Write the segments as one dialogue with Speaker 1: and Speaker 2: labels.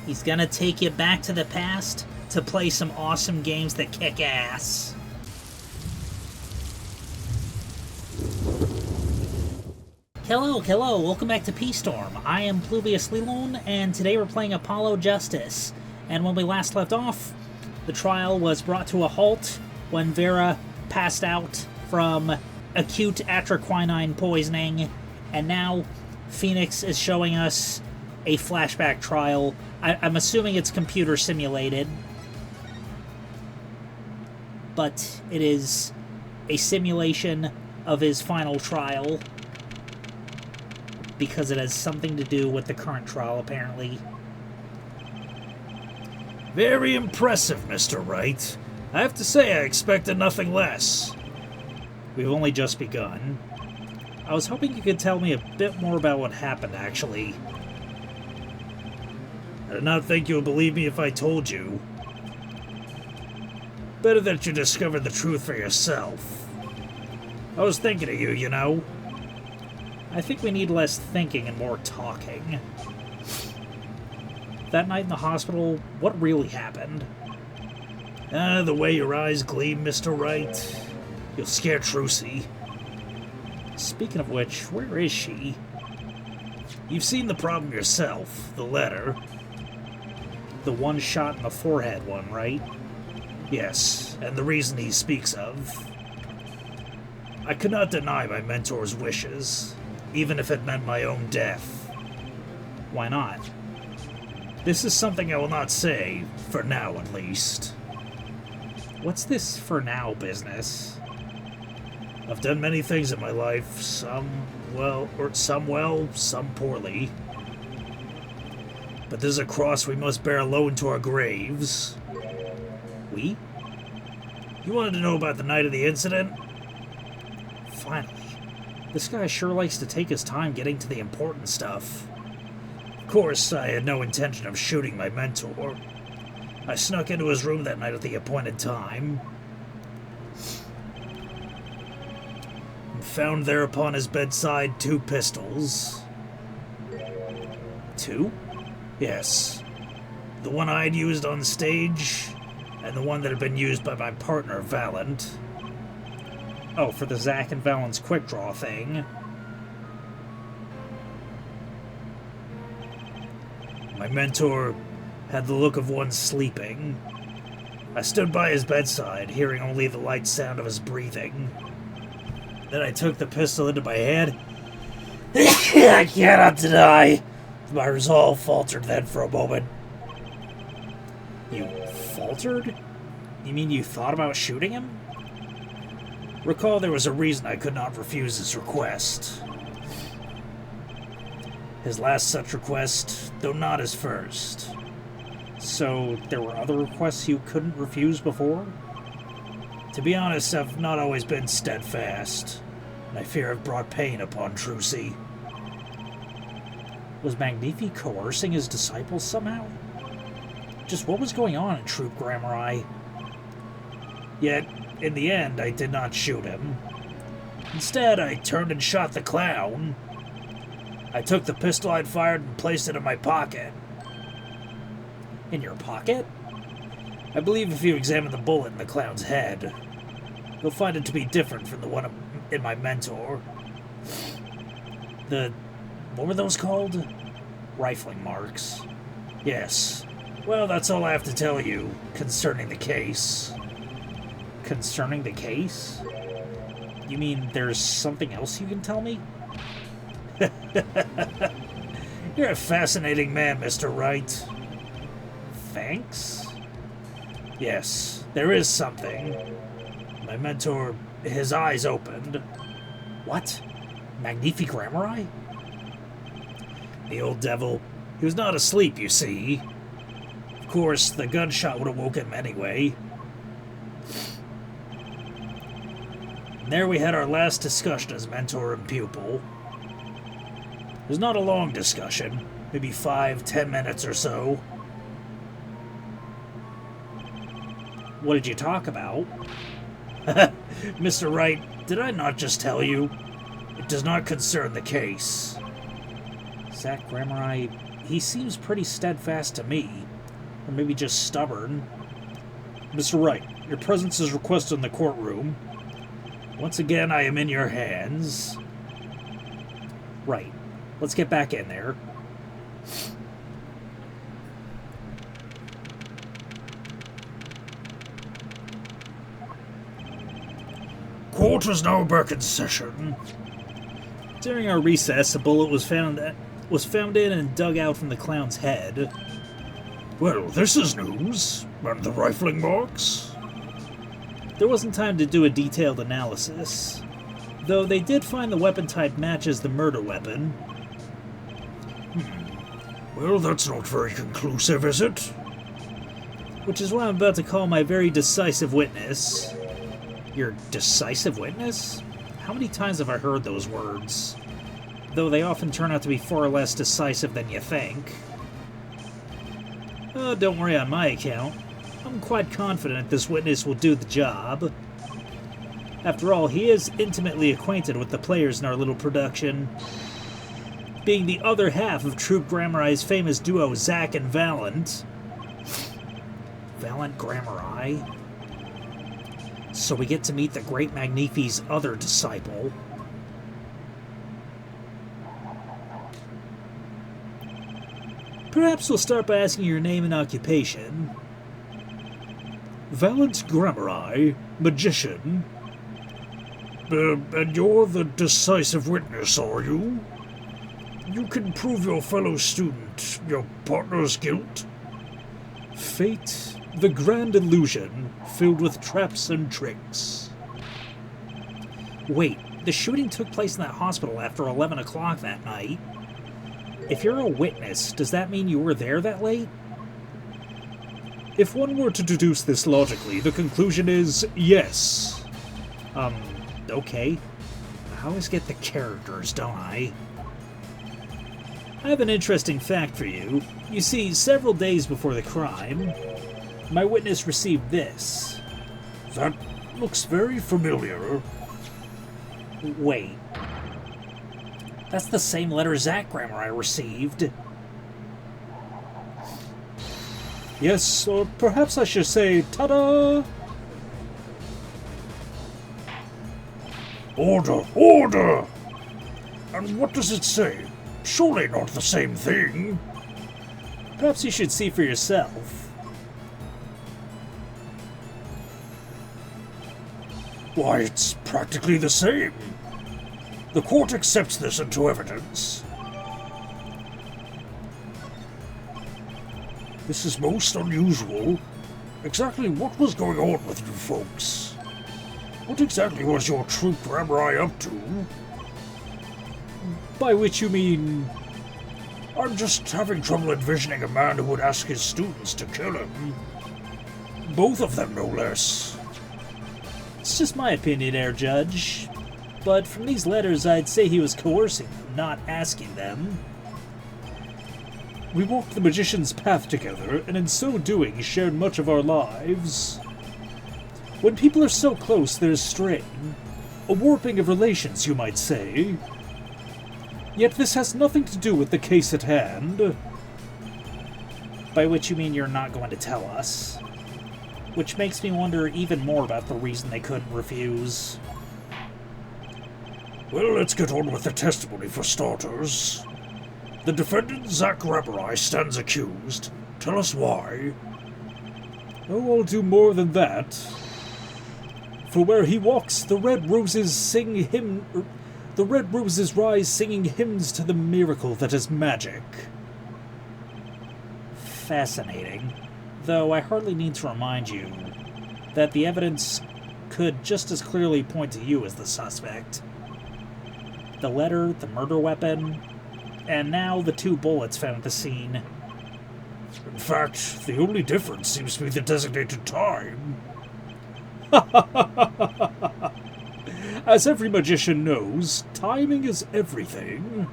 Speaker 1: He's gonna take you back to the past to play some awesome games that kick ass. Hello, welcome back to Peace Storm. I am Pluvius Lilon, and today we're playing Apollo Justice. And when we last left off, the trial was brought to a halt when Vera passed out from acute atroquinine poisoning, and now Phoenix is showing us a flashback trial. I'm assuming it's computer simulated, but it is a simulation of his final trial because it has something to do with the current trial, apparently.
Speaker 2: Very impressive, Mr. Wright. I have to say I expected nothing less.
Speaker 1: We've only just begun. I was hoping you could tell me a bit more about what happened, actually.
Speaker 2: I did not think you would believe me if I told you. Better that you discovered the truth for yourself. I was thinking of you, you know.
Speaker 1: I think we need less thinking and more talking. That night in the hospital, what really happened?
Speaker 2: The way your eyes gleam, Mr. Wright. You'll scare Trucy.
Speaker 1: Speaking of which, where is she?
Speaker 2: You've seen the problem yourself, the letter.
Speaker 1: The one shot in the forehead one, right?
Speaker 2: Yes, and the reason he speaks of. I could not deny my mentor's wishes, even if it meant my own death.
Speaker 1: Why not?
Speaker 2: This is something I will not say, for now at least.
Speaker 1: What's this for now business?
Speaker 2: I've done many things in my life, some well, some poorly. But there's a cross we must bear alone to our graves.
Speaker 1: We?
Speaker 2: You wanted to know about the night of the incident?
Speaker 1: Finally. This guy sure likes to take his time getting to the important stuff.
Speaker 2: Of course, I had no intention of shooting my mentor. I snuck into his room that night at the appointed time. And found there upon his bedside 2 pistols.
Speaker 1: 2?
Speaker 2: Yes. The one I had used on stage, and the one that had been used by my partner, Valent.
Speaker 1: Oh, for the Zack and Valent's quick draw thing.
Speaker 2: My mentor had the look of one sleeping. I stood by his bedside, hearing only the light sound of his breathing. Then I took the pistol into my hand. I cannot deny. My resolve faltered then for a moment.
Speaker 1: You faltered? You mean you thought about shooting him?
Speaker 2: Recall there was a reason I could not refuse his request. His last such request, though not his first.
Speaker 1: So, there were other requests you couldn't refuse before?
Speaker 2: To be honest, I've not always been steadfast, and I fear I've brought pain upon Trucy.
Speaker 1: Was Magnifi coercing his disciples somehow? Just what was going on in Troop Grammari?
Speaker 2: Yet, in the end, I did not shoot him. Instead, I turned and shot the clown. I took the pistol I'd fired and placed it in my pocket.
Speaker 1: In your pocket?
Speaker 2: I believe if you examine the bullet in the clown's head, you'll find it to be different from the one in my mentor. What were those called?
Speaker 1: Rifling marks.
Speaker 2: Yes. Well, that's all I have to tell you concerning the case.
Speaker 1: Concerning the case? You mean there's something else you can tell me?
Speaker 2: You're a fascinating man, Mr. Wright.
Speaker 1: Thanks?
Speaker 2: Yes, there is something. My mentor, his eyes opened.
Speaker 1: What? Magnifi Grammari?
Speaker 2: The old devil. He was not asleep, you see. Of course, the gunshot would have woke him anyway. And there we had our last discussion as mentor and pupil. It was not a long discussion, maybe 5-10 minutes or so.
Speaker 1: What did you talk about?
Speaker 2: Mr. Wright, did I not just tell you? It does not concern the case.
Speaker 1: Zack Grammari he seems pretty steadfast to me. Or maybe just stubborn.
Speaker 2: Mr. Wright, your presence is requested in the courtroom. Once again, I am in your hands.
Speaker 1: Right. Let's get back in there.
Speaker 2: Court is now back in session.
Speaker 1: During our recess, a bullet was found in and dug out from the clown's head.
Speaker 2: Well, this is news. And the rifling marks?
Speaker 1: There wasn't time to do a detailed analysis, though they did find the weapon type matches the murder weapon.
Speaker 2: Well, that's not very conclusive, is it?
Speaker 1: Which is why I'm about to call my very decisive witness. Your decisive witness? How many times have I heard those words? Though they often turn out to be far less decisive than you think. Oh, don't worry on my account. I'm quite confident this witness will do the job. After all, he is intimately acquainted with the players in our little production, being the other half of Troop Grammarai's famous duo Zack and Valent. Valent Grammarai? So we get to meet the Great Magnifi's other disciple. Perhaps we'll start by asking your name and occupation.
Speaker 2: Valent Grammarai, magician. And you're the decisive witness, are you? You can prove your fellow student, your partner's guilt?
Speaker 3: Fate, the grand illusion, filled with traps and tricks.
Speaker 1: Wait, the shooting took place in that hospital after 11 o'clock that night. If you're a witness, does that mean you were there that late?
Speaker 3: If one were to deduce this logically, the conclusion is yes.
Speaker 1: Okay. I always get the characters, don't I? I have an interesting fact for you. You see, several days before the crime, my witness received this.
Speaker 2: That looks very familiar.
Speaker 1: Wait. That's the same letter Zack Grammarai received.
Speaker 3: Yes, or perhaps I should say, ta-da!
Speaker 2: Order! Order! And what does it say? Surely not the same thing.
Speaker 1: Perhaps you should see for yourself.
Speaker 2: Why, it's practically the same. The court accepts this into evidence. This is most unusual. Exactly what was going on with you folks? What exactly was your Troop Grammarai up to?
Speaker 3: By which you mean...
Speaker 2: I'm just having trouble envisioning a man who would ask his students to kill him. Both of them, no less.
Speaker 1: It's just my opinion, Air Judge. But from these letters, I'd say he was coercing them, not asking them.
Speaker 3: We walked the magician's path together, and in so doing shared much of our lives. When people are so close, there's strain. A warping of relations, you might say. Yet this has nothing to do with the case at hand.
Speaker 1: By which you mean you're not going to tell us. Which makes me wonder even more about the reason they couldn't refuse.
Speaker 2: Well, let's get on with the testimony for starters. The defendant, Zack Grammarai, stands accused. Tell us why.
Speaker 3: Oh, I'll do more than that. For where he walks, the red roses rise singing hymns to the miracle that is magic.
Speaker 1: Fascinating. Though I hardly need to remind you that the evidence could just as clearly point to you as the suspect. The letter, the murder weapon, and now the 2 bullets found at the scene.
Speaker 2: In fact, the only difference seems to be the designated time.
Speaker 3: As every magician knows, timing is everything.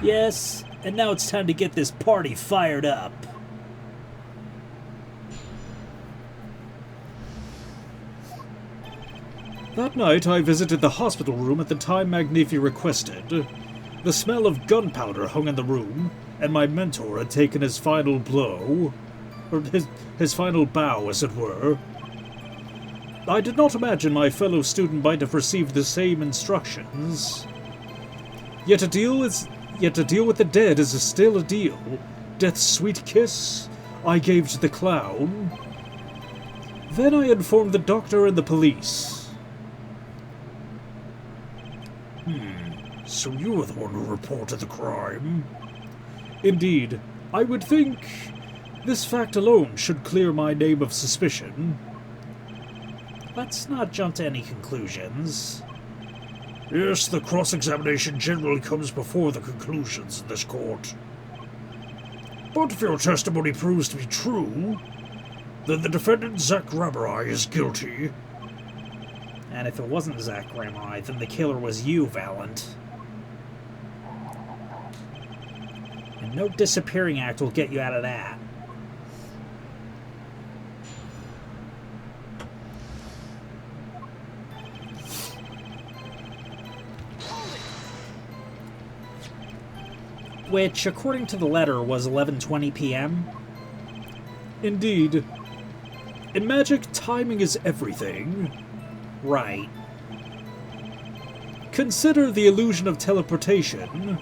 Speaker 1: Yes, and now it's time to get this party fired up.
Speaker 3: That night I visited the hospital room at the time Magnifi requested. The smell of gunpowder hung in the room, and my mentor had taken his final blow, or his final bow, as it were. I did not imagine my fellow student might have received the same instructions. Yet to deal with the dead is still a deal. Death's sweet kiss I gave to the clown. Then I informed the doctor and the police.
Speaker 2: So you were the one who reported the crime?
Speaker 3: Indeed, I would think this fact alone should clear my name of suspicion.
Speaker 1: Let's not jump to any conclusions.
Speaker 2: Yes, the cross-examination generally comes before the conclusions in this court. But if your testimony proves to be true, then the defendant, Zach Ramerai, is guilty.
Speaker 1: And if it wasn't Zach Ramerai, then the killer was you, Valent. And no disappearing act will get you out of that. Which, according to the letter, was 11:20 p.m.
Speaker 3: Indeed. In magic, timing is everything.
Speaker 1: Right.
Speaker 3: Consider the illusion of teleportation.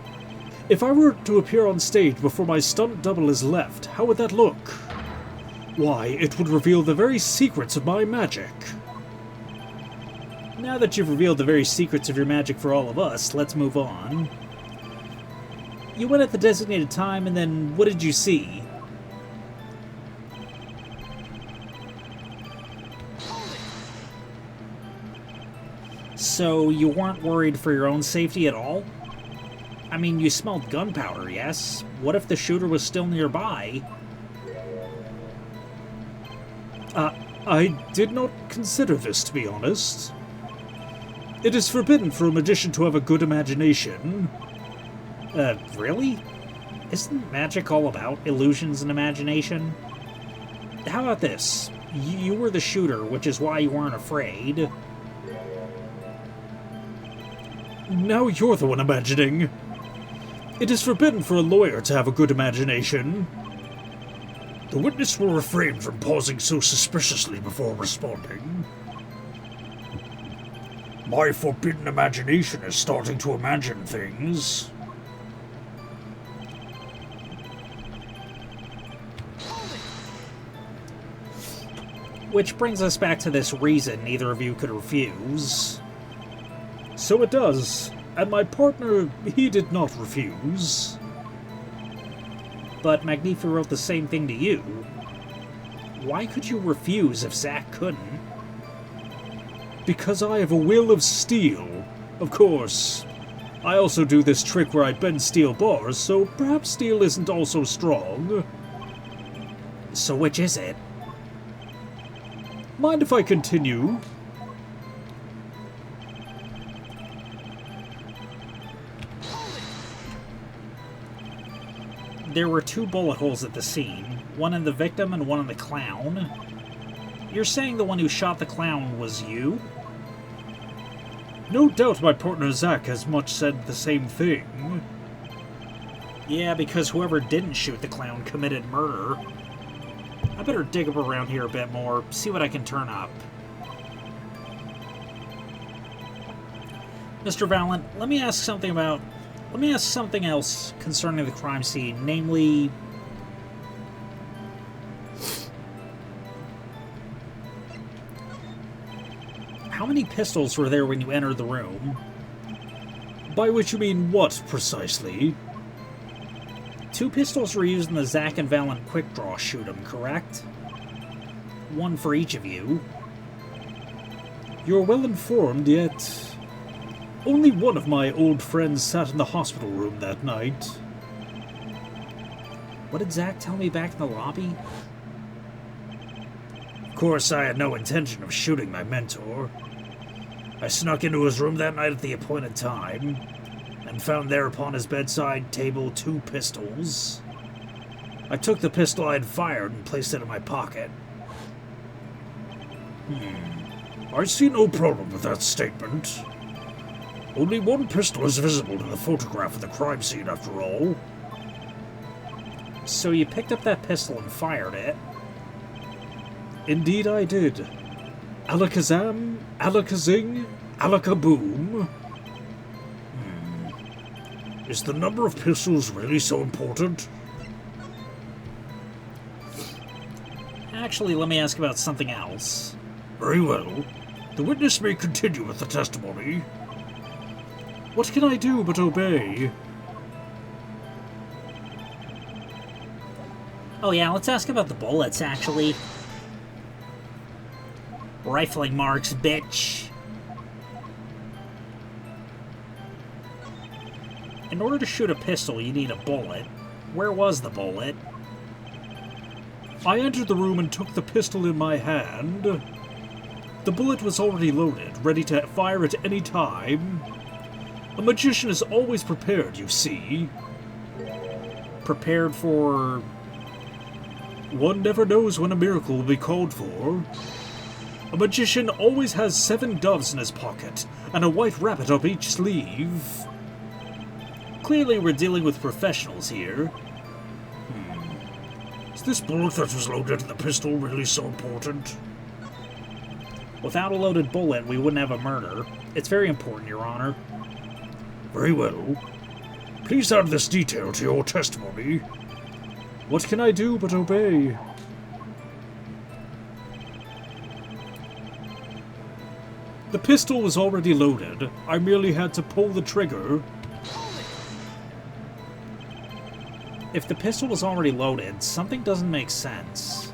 Speaker 3: If I were to appear on stage before my stunt double is left, how would that look? Why, it would reveal the very secrets of my magic.
Speaker 1: Now that you've revealed the very secrets of your magic for all of us, let's move on. You went at the designated time, and then what did you see? So you weren't worried for your own safety at all? I mean, you smelled gunpowder, yes? What if the shooter was still nearby?
Speaker 3: I did not consider this, to be honest. It is forbidden for a magician to have a good imagination.
Speaker 1: Really? Isn't magic all about illusions and imagination? How about this? You were the shooter, which is why you weren't afraid.
Speaker 3: Now you're the one imagining. It is forbidden for a lawyer to have a good imagination.
Speaker 2: The witness will refrain from pausing so suspiciously before responding. My forbidden imagination is starting to imagine things.
Speaker 1: Which brings us back to this reason neither of you could refuse.
Speaker 3: So it does, and my partner, he did not refuse.
Speaker 1: But Magnifi wrote the same thing to you. Why could you refuse if Zack couldn't?
Speaker 3: Because I have a will of steel. Of course. I also do this trick where I bend steel bars, so perhaps steel isn't also strong.
Speaker 1: So which is it?
Speaker 3: Mind if I continue?
Speaker 1: There were 2 bullet holes at the scene, one in the victim and one in the clown. You're saying the one who shot the clown was you?
Speaker 3: No doubt my partner Zack has much said the same thing.
Speaker 1: Yeah, because whoever didn't shoot the clown committed murder. I better dig up around here a bit more, see what I can turn up. Mr. Valent, let me ask something else concerning the crime scene, namely... How many pistols were there when you entered the room?
Speaker 3: By which you mean what, precisely?
Speaker 1: 2 pistols were used in the Zack and Valent quick draw shoot-'em, correct? 1 for each of you.
Speaker 3: You're well informed, yet... Only one of my old friends sat in the hospital room that night.
Speaker 1: What did Zack tell me back in the lobby?
Speaker 2: Of course, I had no intention of shooting my mentor. I snuck into his room that night at the appointed time, and found there upon his bedside table 2 pistols. I took the pistol I had fired and placed it in my pocket.
Speaker 3: I see no problem with that statement.
Speaker 2: Only one pistol is visible in the photograph of the crime scene, after all.
Speaker 1: So you picked up that pistol and fired it?
Speaker 3: Indeed I did. Alakazam, Alakazing, Alaka-Boom.
Speaker 2: Is the number of pistols really so important?
Speaker 1: Actually, let me ask about something else.
Speaker 2: Very well. The witness may continue with the testimony.
Speaker 3: What can I do but obey?
Speaker 1: Oh yeah, let's ask about the bullets, actually. Rifling marks, bitch. In order to shoot a pistol, you need a bullet. Where was the bullet?
Speaker 3: I entered the room and took the pistol in my hand. The bullet was already loaded, ready to fire at any time. A magician is always prepared, you see.
Speaker 1: Prepared for...
Speaker 3: One never knows when a miracle will be called for. A magician always has 7 doves in his pocket, and a white rabbit up each sleeve.
Speaker 1: Clearly we're dealing with professionals here.
Speaker 2: Is this bullet that was loaded in the pistol really so important?
Speaker 1: Without a loaded bullet, we wouldn't have a murder. It's very important, Your Honor.
Speaker 2: Very well. Please add this detail to your testimony.
Speaker 3: What can I do but obey? The pistol was already loaded. I merely had to pull the trigger.
Speaker 1: If the pistol was already loaded, something doesn't make sense.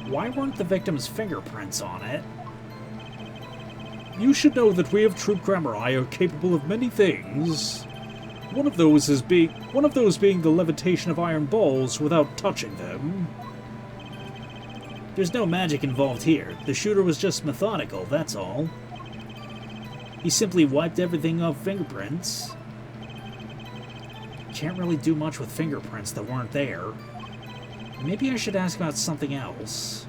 Speaker 1: Why weren't the victim's fingerprints on it?
Speaker 3: You should know that we of Troop Grammari are capable of many things. One of those being the levitation of iron balls without touching them.
Speaker 1: There's no magic involved here. The shooter was just methodical, that's all. He simply wiped everything off fingerprints. Can't really do much with fingerprints that weren't there. Maybe I should ask about something else.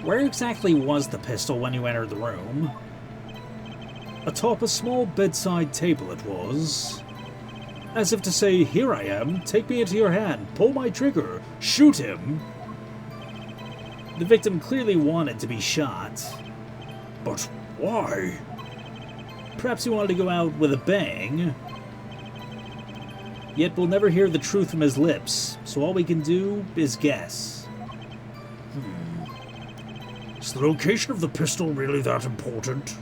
Speaker 1: Where exactly was the pistol when you entered the room?
Speaker 3: Atop a small bedside table it was. As if to say, here I am, take me into your hand, pull my trigger, shoot him.
Speaker 1: The victim clearly wanted to be shot.
Speaker 2: But why?
Speaker 1: Perhaps he wanted to go out with a bang. Yet we'll never hear the truth from his lips, so all we can do is guess.
Speaker 2: Is the location of the pistol really that important?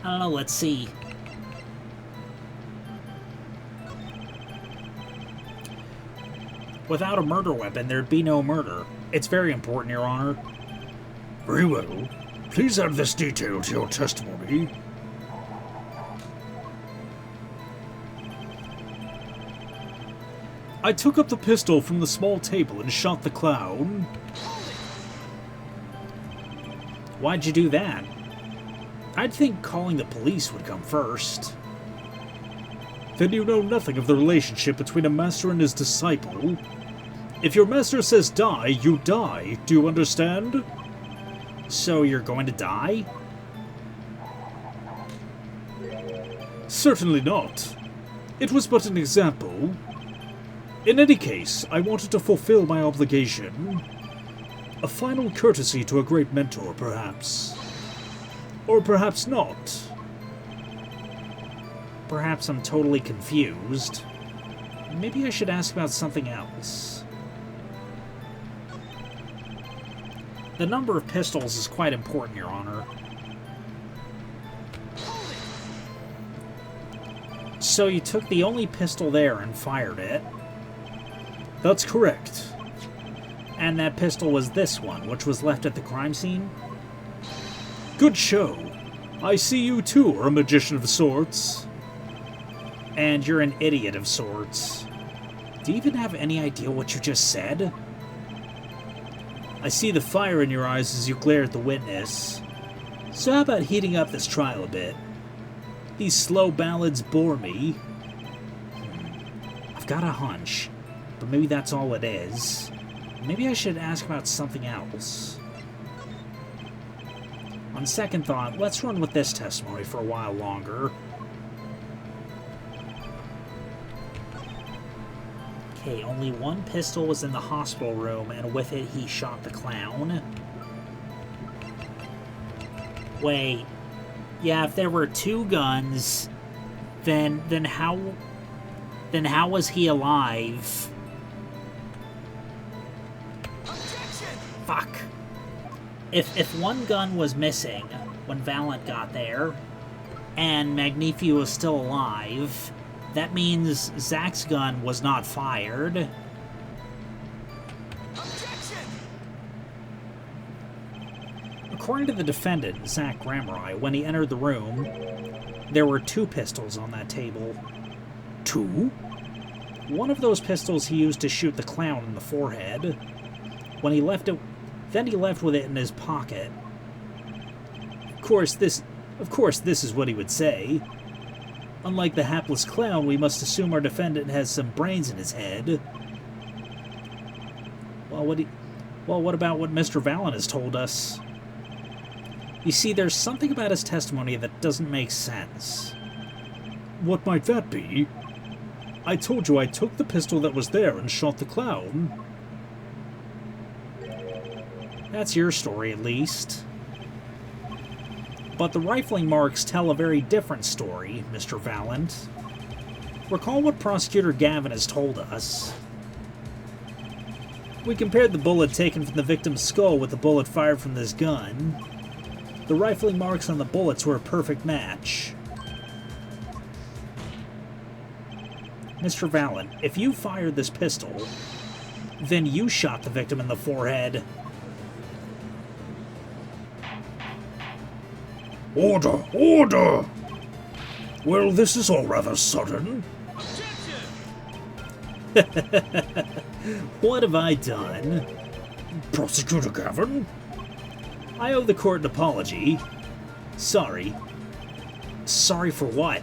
Speaker 1: I don't know, let's see. Without a murder weapon, there'd be no murder. It's very important, Your Honor.
Speaker 2: Very well. Please add this detail to your testimony.
Speaker 3: I took up the pistol from the small table and shot the clown.
Speaker 1: Why'd you do that? I'd think calling the police would come first.
Speaker 3: Then you know nothing of the relationship between a master and his disciple. If your master says die, you die. Do you understand?
Speaker 1: So you're going to die?
Speaker 3: Certainly not. It was but an example. In any case, I wanted to fulfill my obligation. A final courtesy to a great mentor, perhaps. Or perhaps not.
Speaker 1: Perhaps I'm totally confused. Maybe I should ask about something else. The number of pistols is quite important, Your Honor. So you took the only pistol there and fired it?
Speaker 3: That's correct.
Speaker 1: And that pistol was this one, which was left at the crime scene?
Speaker 3: Good show. I see you too are a magician of sorts.
Speaker 1: And you're an idiot of sorts. Do you even have any idea what you just said? I see the fire in your eyes as you glare at the witness. So how about heating up this trial a bit? These slow ballads bore me. I've got a hunch, but maybe that's all it is. Maybe I should ask about something else. On second thought, let's run with this testimony for a while longer. Okay, only one pistol was in the hospital room, and with it he shot the clown. Wait. Yeah, if there were two guns, then how was he alive?
Speaker 4: Objection!
Speaker 1: Fuck. If one gun was missing when Valent got there, and Magnifi was still alive, that means Zach's gun was not fired.
Speaker 4: Objection!
Speaker 1: According to the defendant, Zach Grammeri, when he entered the room, there were two pistols on that table.
Speaker 3: Two?
Speaker 1: One of those pistols he used to shoot the clown in the forehead. When he left it, then he left with it in his pocket. Of course, this is what he would say. Unlike the hapless clown, we must assume our defendant has some brains in his head. Well, what about what Mr. Valent has told us? You see, there's something about his testimony that doesn't make sense.
Speaker 3: What might that be? I told you I took the pistol that was there and shot the clown.
Speaker 1: That's your story, at least. But the rifling marks tell a very different story, Mr. Valent. Recall what Prosecutor Gavin has told us. We compared the bullet taken from the victim's skull with the bullet fired from this gun. The rifling marks on the bullets were a perfect match. Mr. Valent, if you fired this pistol, then you shot the victim in the forehead.
Speaker 3: Order! Order! Well, this is all rather sudden.
Speaker 4: Objection!
Speaker 1: What have I done?
Speaker 3: Prosecutor Gavin?
Speaker 1: I owe the court an apology. Sorry. Sorry for what?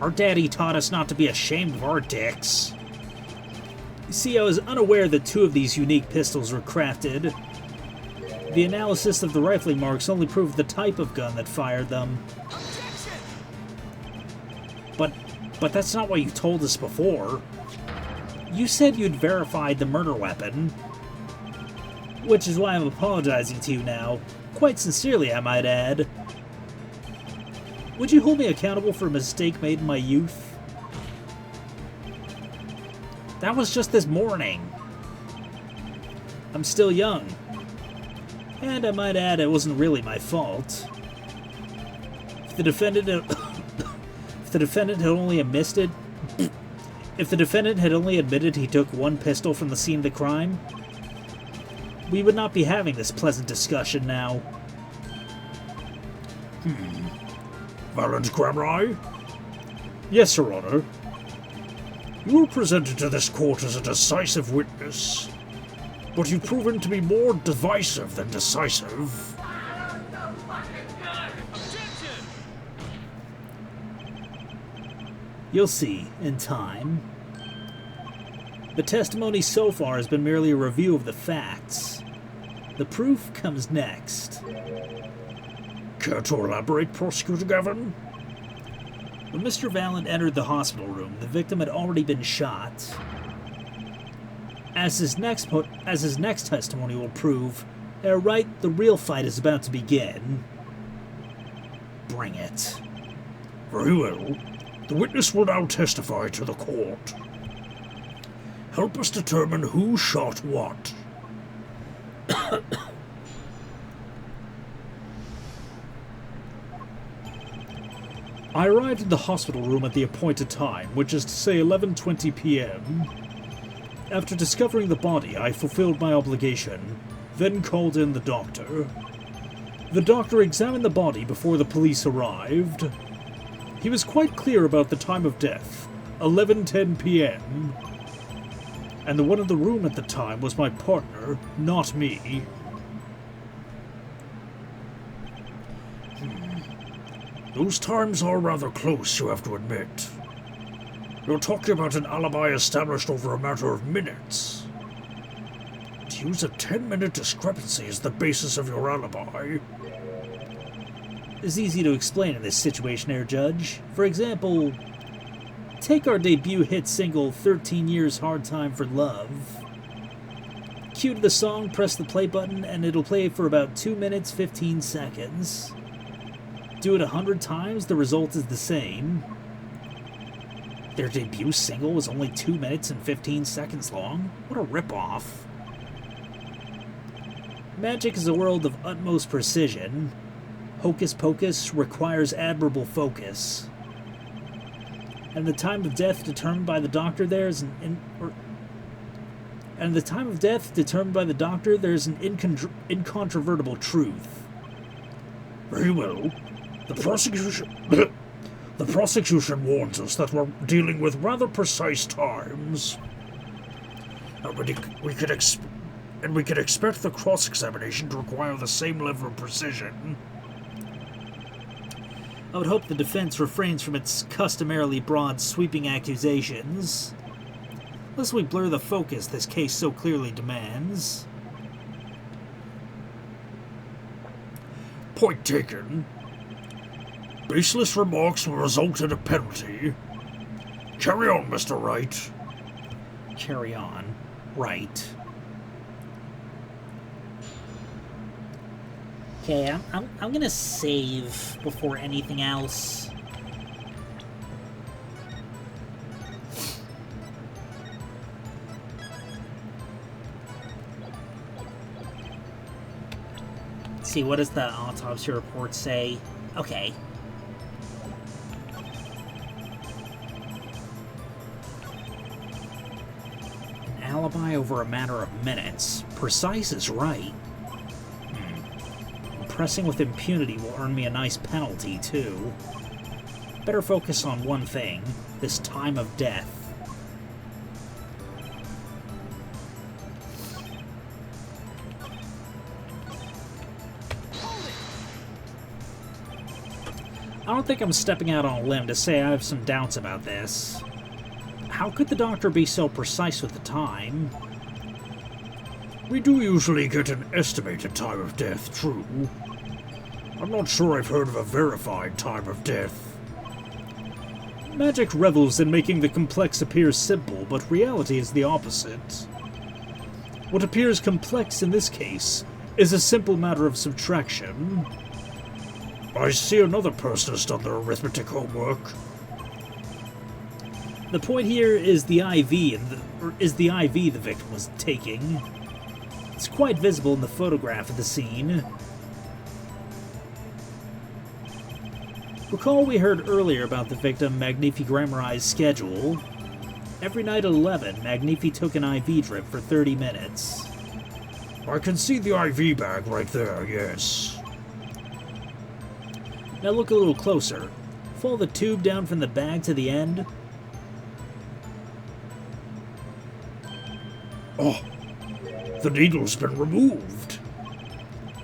Speaker 1: Our daddy taught us not to be ashamed of our dicks. You see, I was unaware that two of these unique pistols were crafted. The analysis of the rifling marks only proved the type of gun that fired them.
Speaker 4: Objection!
Speaker 1: But that's not what you told us before. You said you'd verified the murder weapon. Which is why I'm apologizing to you now. Quite sincerely, I might add. Would you hold me accountable for a mistake made in my youth? That was just this morning. I'm still young. And I might add, it wasn't really my fault. If the defendant had only admitted he took one pistol from the scene of the crime, we would not be having this pleasant discussion now.
Speaker 3: Valent Grammeri?
Speaker 1: Yes, Your Honor.
Speaker 3: You were presented to this court as a decisive witness, but you've proven to be more divisive than decisive.
Speaker 4: Objection!
Speaker 1: You'll see, in time. The testimony so far has been merely a review of the facts. The proof comes next.
Speaker 3: Care to elaborate, Prosecutor Gavin?
Speaker 1: When Mr. Valent entered the hospital room, the victim had already been shot. As his next testimony will prove, they're right, the real fight is about to begin. Bring it.
Speaker 3: Very well. The witness will now testify to the court. Help us determine who shot what.
Speaker 2: I arrived in the hospital room at the appointed time, which is to say 11:20 p.m. After discovering the body, I fulfilled my obligation, then called in the doctor. The doctor examined the body before the police arrived. He was quite clear about the time of death, 11:10 p.m. And the one in the room at the time was my partner, not me.
Speaker 3: Those times are rather close, you have to admit. You're talking about an alibi established over a matter of minutes.
Speaker 2: use a 10-minute discrepancy as the basis of your alibi.
Speaker 1: It's easy to explain in this situation, Air Judge. For example, take our debut hit single, 13 Years Hard Time for Love. Cue to the song, press the play button, and it'll play for about 2 minutes, 15 seconds. Do it 100 times, the result is the same. Their debut single was only 2 minutes and 15 seconds long? What a ripoff. Magic is a world of utmost precision. Hocus pocus requires admirable focus. And the time of death determined by the doctor there's an incontrovertible truth.
Speaker 2: Very well. The prosecution warns us that we're dealing with rather precise times. And we could expect the cross-examination to require the same level of precision.
Speaker 1: I would hope the defense refrains from its customarily broad, sweeping accusations. Lest we blur the focus this case so clearly demands.
Speaker 2: Point taken. Baseless remarks will result in a penalty. Carry on, Mr. Wright.
Speaker 1: Carry on. Right. Okay, I'm gonna save before anything else. Let's see, what does the autopsy report say? Okay. An alibi over a matter of minutes. Precise is right. Pressing with impunity will earn me a nice penalty, too. Better focus on one thing, this time of death. I don't think I'm stepping out on a limb to say I have some doubts about this. How could the doctor be so precise with the time?
Speaker 2: We do usually get an estimated time of death, true. I'm not sure I've heard of a verified time of death.
Speaker 3: Magic revels in making the complex appear simple, but reality is the opposite. What appears complex in this case is a simple matter of subtraction.
Speaker 2: I see another person has done their arithmetic homework.
Speaker 1: The point here is the IV the victim was taking. It's quite visible in the photograph of the scene. Recall we heard earlier about the victim Magnifi Grammarized schedule. Every night at 11, Magnifi took an IV drip for 30 minutes.
Speaker 2: I can see the IV bag right there, yes.
Speaker 1: Now look a little closer. Follow the tube down from the bag to the end.
Speaker 2: Oh, the needle's been removed.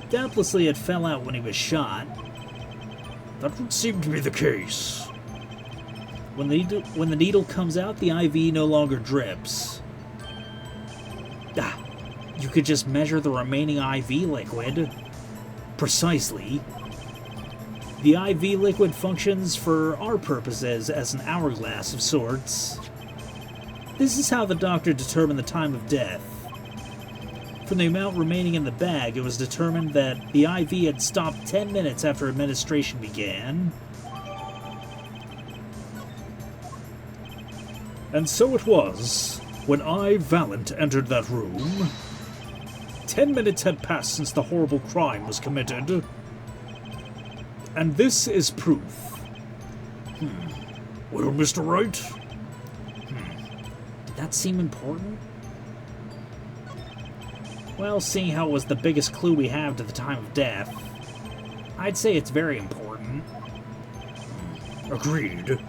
Speaker 1: Doubtlessly it fell out when he was shot.
Speaker 2: That would seem to be the case.
Speaker 1: When the needle comes out, the IV no longer drips. You could just measure the remaining IV liquid. Precisely. The IV liquid functions for our purposes as an hourglass of sorts. This is how the doctor determined the time of death. From the amount remaining in the bag, it was determined that the IV had stopped 10 minutes after administration began.
Speaker 3: And so it was, when I, Valent, entered that room. 10 minutes had passed since the horrible crime was committed. And this is proof.
Speaker 2: Well, Mr. Wright?
Speaker 1: Did that seem important? Well, seeing how it was the biggest clue we have to the time of death, I'd say it's very important.
Speaker 2: Agreed.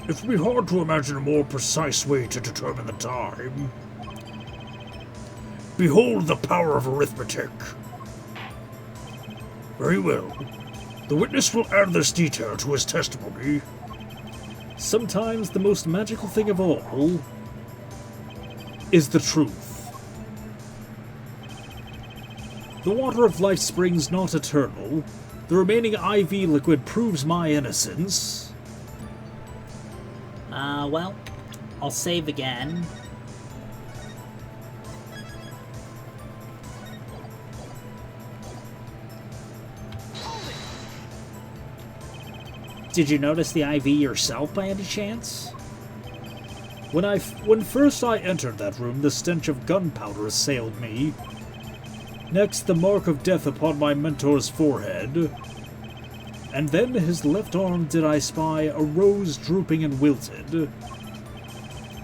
Speaker 2: It would be hard to imagine a more precise way to determine the time. Behold the power of arithmetic. Very well. The witness will add this detail to his testimony.
Speaker 3: Sometimes the most magical thing of all is the truth. The water of life springs not eternal. The remaining IV liquid proves my innocence.
Speaker 1: Well, I'll save again. Did you notice the IV yourself by any chance?
Speaker 3: When first I entered that room, the stench of gunpowder assailed me. Next, the mark of death upon my mentor's forehead. And then his left arm did I spy a rose drooping and wilted.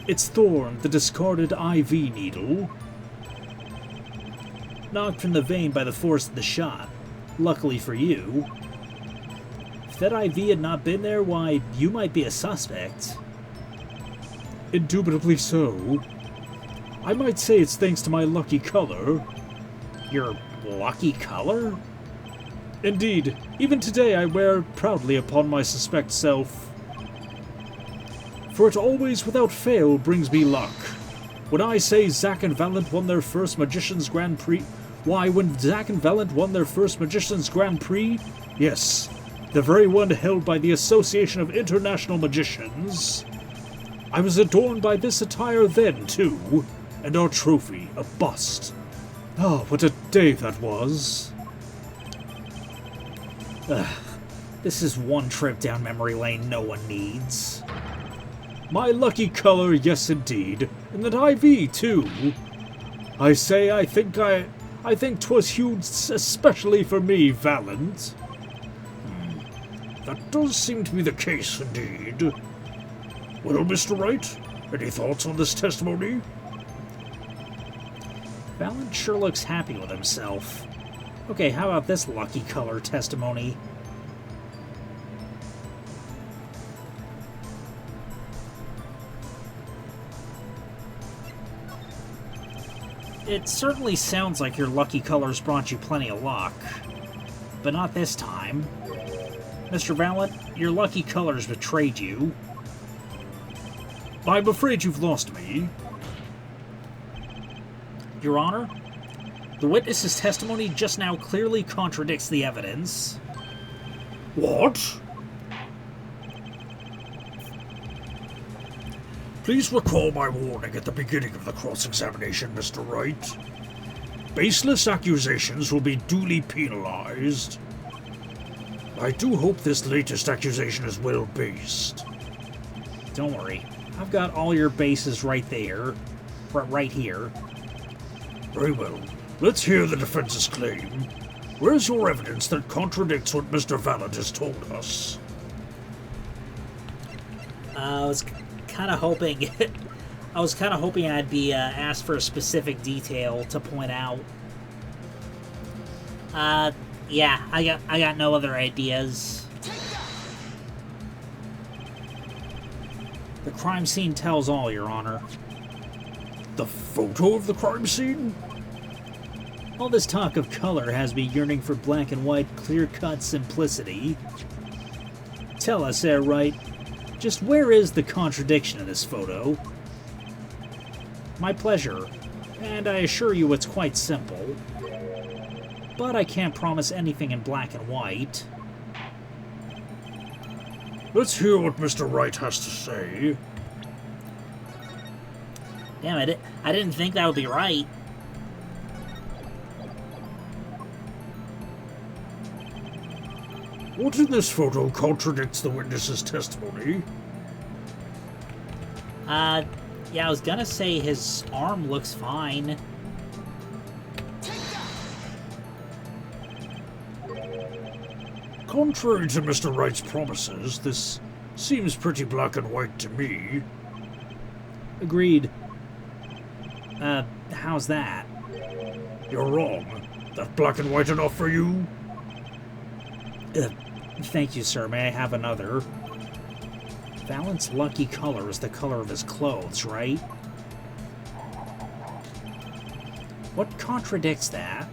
Speaker 3: Its thorn, the discarded IV needle.
Speaker 1: Knocked from the vein by the force of the shot. Luckily for you. If that IV had not been there, why, you might be a suspect.
Speaker 3: Indubitably so. I might say it's thanks to my lucky color.
Speaker 1: Your lucky color?
Speaker 3: Indeed, even today I wear it proudly upon my suspect self. For it always without fail brings me luck. When I say Zack and Valent won their first Magician's Grand Prix, why, when Zack and Valent won their first Magician's Grand Prix, yes, the very one held by the Association of International Magicians, I was adorned by this attire then, too, and our trophy, a bust. Oh, what a day that was.
Speaker 1: This is one trip down memory lane no one needs.
Speaker 3: My lucky color, yes indeed, and that IV, too. I say I think 'twas hewed especially for me, Valent.
Speaker 2: That does seem to be the case, indeed. Well, Mr. Wright, any thoughts on this testimony?
Speaker 1: Valent sure looks happy with himself. Okay, how about this lucky color testimony? It certainly sounds like your lucky colors brought you plenty of luck. But not this time. Mr. Valent, your lucky colors betrayed you.
Speaker 3: I'm afraid you've lost me.
Speaker 1: Your Honor, the witness's testimony just now clearly contradicts the evidence.
Speaker 2: What? Please recall my warning at the beginning of the cross-examination, Mr. Wright. Baseless accusations will be duly penalized. I do hope this latest accusation is well-based.
Speaker 1: Don't worry, I've got all your bases right there. Right here.
Speaker 2: Very well. Let's hear the defense's claim. Where's your evidence that contradicts what Mr. Valent has told us?
Speaker 1: I was kind of hoping I'd be asked for a specific detail to point out. Yeah, I got no other ideas. The crime scene tells all, Your Honor.
Speaker 2: The photo of the crime scene?
Speaker 1: All this talk of color has me yearning for black and white, clear-cut simplicity. Tell us, Herr Wright, just where is the contradiction in this photo? My pleasure, and I assure you it's quite simple. But I can't promise anything in black and white.
Speaker 2: Let's hear what Mr. Wright has to say.
Speaker 1: Damn it, I didn't think that would be right.
Speaker 2: What in this photo contradicts the witness's testimony?
Speaker 1: Yeah, I was gonna say his arm looks fine.
Speaker 2: Contrary to Mr. Wright's promises, this seems pretty black and white to me.
Speaker 1: Agreed. How's that?
Speaker 2: You're wrong. That black and white enough for you?
Speaker 1: Thank you, sir. May I have another? Valent's lucky color is the color of his clothes, right? What contradicts that?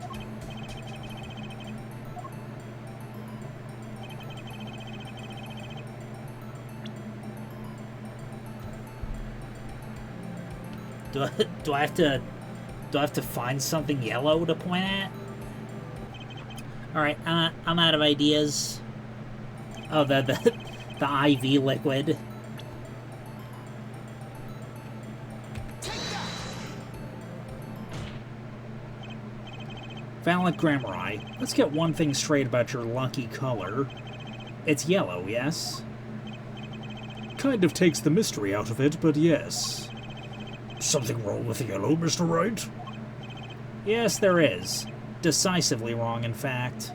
Speaker 1: Do I have to find something yellow to point at? Alright, I'm out of ideas. Oh, the IV liquid.
Speaker 4: Take that!
Speaker 1: Valid Grammar, let's get one thing straight about your lucky color. It's yellow, yes?
Speaker 3: Kind of takes the mystery out of it, but yes.
Speaker 2: Something wrong with the yellow, Mr. Wright?
Speaker 1: Yes, there is. Decisively wrong, in fact.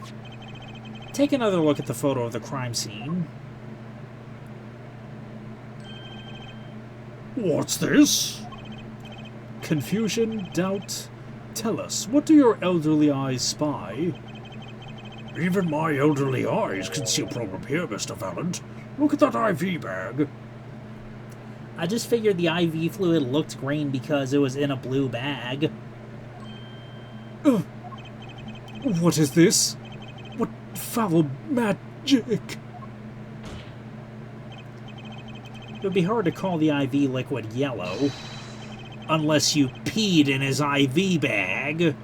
Speaker 1: Take another look at the photo of the crime scene.
Speaker 2: What's this?
Speaker 3: Confusion, doubt. Tell us, what do your elderly eyes spy?
Speaker 2: Even my elderly eyes can see a problem here, Mr. Valent. Look at that IV bag.
Speaker 1: I just figured the IV fluid looked green because it was in a blue bag.
Speaker 3: What is this? What foul magic?
Speaker 1: It would be hard to call the IV liquid yellow. Unless you peed in his IV bag.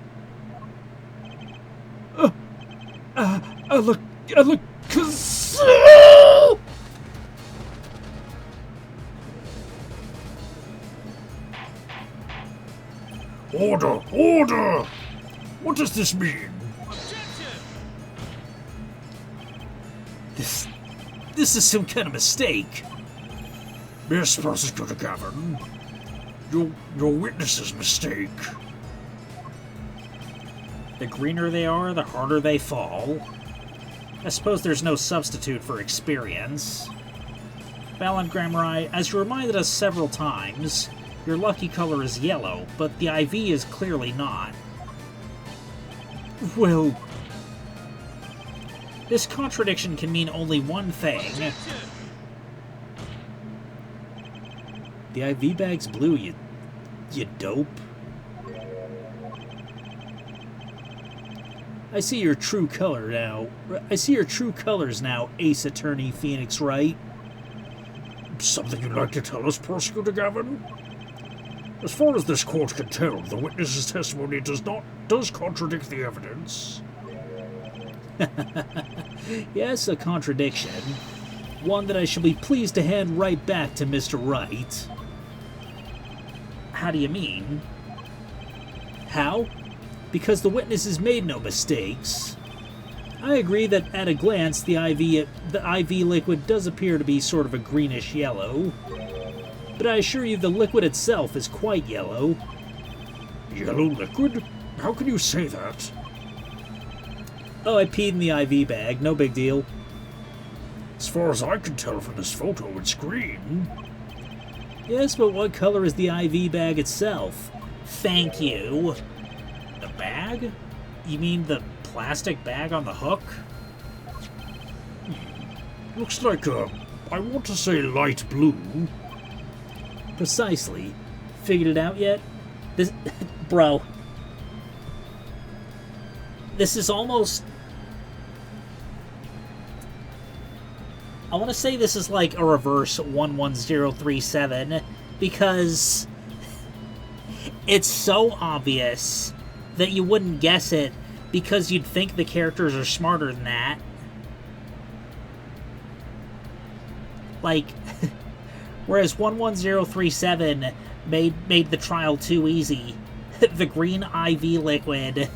Speaker 2: Order! Order! What does this mean?
Speaker 4: Objection!
Speaker 1: This is some kind of mistake.
Speaker 2: Miss Prosecutor Gavin, your witness's mistake.
Speaker 1: The greener they are, the harder they fall. I suppose there's no substitute for experience. Valent Grammar, as you reminded us several times, your lucky color is yellow, but the IV is clearly not.
Speaker 3: Well,
Speaker 1: this contradiction can mean only one thing.
Speaker 4: Objection!
Speaker 1: The IV bag's blue, you dope. I see your true color now. I see your true colors now, Ace Attorney Phoenix Wright.
Speaker 2: Something you'd like to tell us, Prosecutor Gavin? As far as this court can tell, the witness's testimony does contradict the evidence.
Speaker 1: Yes, a contradiction. One that I shall be pleased to hand right back to Mr. Wright. How do you mean? How? Because the witness has made no mistakes. I agree that at a glance the IV liquid does appear to be sort of a greenish yellow, but I assure you the liquid itself is quite yellow.
Speaker 2: Yellow liquid? How can you say that?
Speaker 1: Oh, I peed in the IV bag, no big deal.
Speaker 2: As far as I can tell from this photo, it's green.
Speaker 1: Yes, but what color is the IV bag itself? Thank you. The bag? You mean the plastic bag on the hook?
Speaker 2: Looks like I want to say light blue.
Speaker 1: Precisely. Figured it out yet? This... Bro. This is almost... I want to say this is like a reverse 11037, because it's so obvious that you wouldn't guess it, because you'd think the characters are smarter than that. Like, whereas 11037 made the trial too easy, the green IV liquid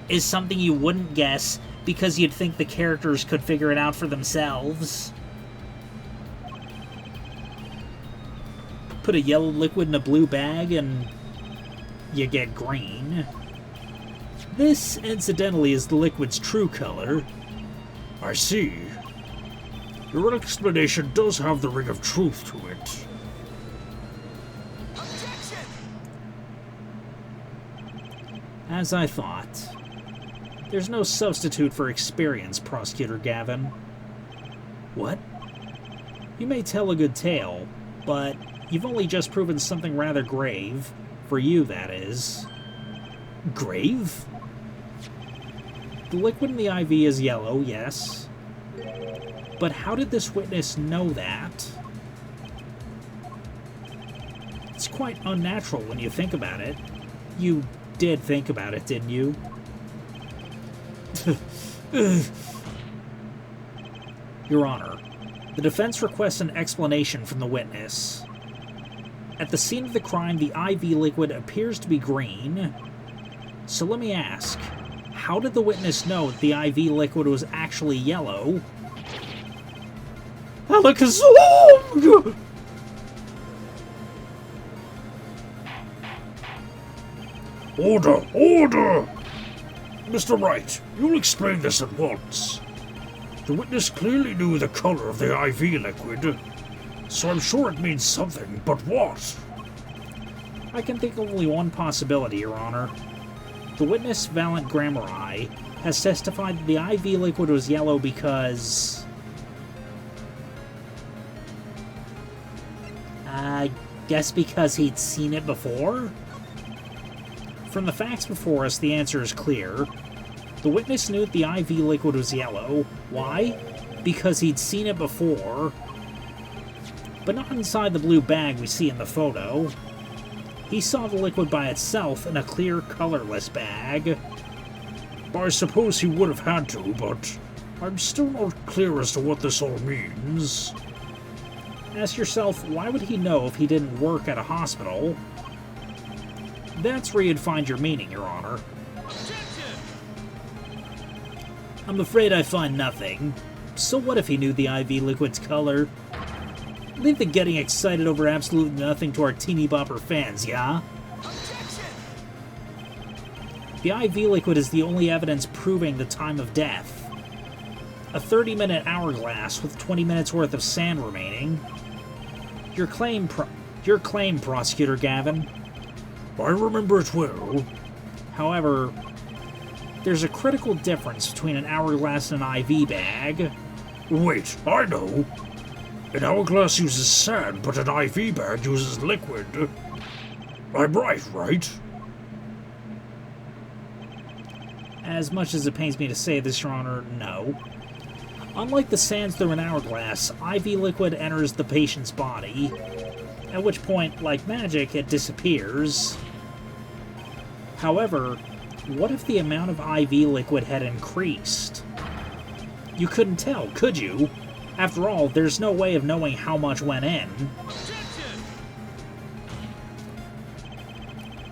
Speaker 1: is something you wouldn't guess, because you'd think the characters could figure it out for themselves. Put a yellow liquid in a blue bag and you get green. This, incidentally, is the liquid's true color.
Speaker 2: I see. Your explanation does have the ring of truth to it.
Speaker 4: Objection!
Speaker 1: As I thought. There's no substitute for experience, Prosecutor Gavin. What? You may tell a good tale, but you've only just proven something rather grave. For you, that is. Grave? The liquid in the IV is yellow, yes. But how did this witness know that? It's quite unnatural when you think about it. You did think about it, didn't you? Your Honor, the defense requests an explanation from the witness. At the scene of the crime, the IV liquid appears to be green. So let me ask, how did the witness know that the IV liquid was actually yellow?
Speaker 3: Allaka-Habeeb-It!
Speaker 2: Order! Order! Mr. Wright, you'll explain this at once. The witness clearly knew the color of the IV liquid, so I'm sure it means something, but what?
Speaker 1: I can think of only one possibility, Your Honor. The witness, Valiant Grammari, has testified that the IV liquid was yellow because... I guess because he'd seen it before? From the facts before us, the answer is clear. The witness knew that the IV liquid was yellow. Why? Because he'd seen it before. But not inside the blue bag we see in the photo. He saw the liquid by itself in a clear, colorless bag.
Speaker 2: I suppose he would have had to, but I'm still not clear as to what this all means.
Speaker 1: Ask yourself, why would he know if he didn't work at a hospital? That's where you'd find your meaning, Your Honor. I'm afraid I find nothing. So what if he knew the IV liquid's color? Leave the getting excited over absolutely nothing to our teeny bopper fans, yeah? The IV liquid is the only evidence proving the time of death. A 30-minute hourglass with 20 minutes worth of sand remaining. Your claim, Prosecutor Gavin.
Speaker 2: I remember it well.
Speaker 1: However, there's a critical difference between an hourglass and an IV bag.
Speaker 2: Wait, I know. An hourglass uses sand, but an IV bag uses liquid. I'm right?
Speaker 1: As much as it pains me to say this, Your Honor, no. Unlike the sands through an hourglass, IV liquid enters the patient's body, at which point, like magic, it disappears. However, what if the amount of IV liquid had increased? You couldn't tell, could you? After all, there's no way of knowing how much went in.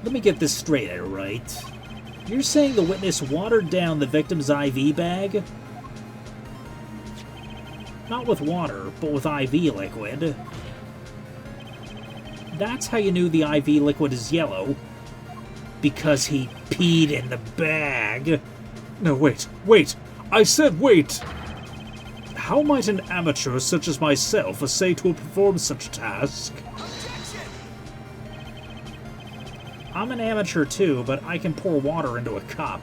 Speaker 1: Let me get this straight, alright? You're saying the witness watered down the victim's IV bag? Not with water, but with IV liquid. That's how you knew the IV liquid is yellow. Because he peed in the bag.
Speaker 3: No, wait. I said wait! How might an amateur such as myself essay to perform such a task?
Speaker 1: I'm an amateur too, but I can pour water into a cup.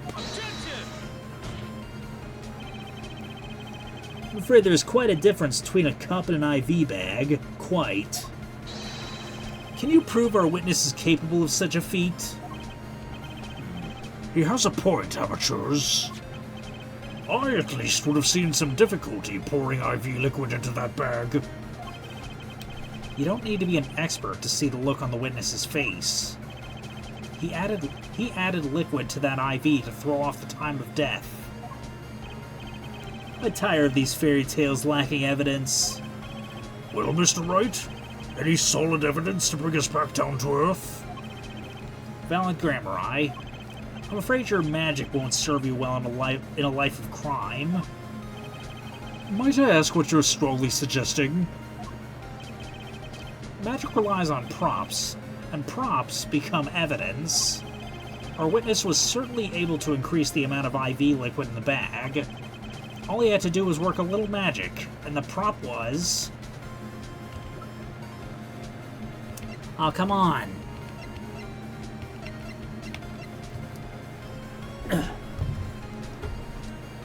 Speaker 1: I'm afraid there's quite a difference between a cup and an IV bag. Quite. Can you prove our witness is capable of such a feat?
Speaker 2: He has a point, amateurs. I at least would have seen some difficulty pouring IV liquid into that bag.
Speaker 1: You don't need to be an expert to see the look on the witness's face. He added liquid to that IV to throw off the time of death. I'm tired of these fairy tales lacking evidence.
Speaker 2: Well, Mr. Wright, any solid evidence to bring us back down to earth?
Speaker 1: Valiant Grammari, I'm afraid your magic won't serve you well in a life of crime.
Speaker 3: Might I ask what you're strongly suggesting?
Speaker 1: Magic relies on props, and props become evidence. Our witness was certainly able to increase the amount of IV liquid in the bag. All he had to do was work a little magic, and the prop was... Oh, come on.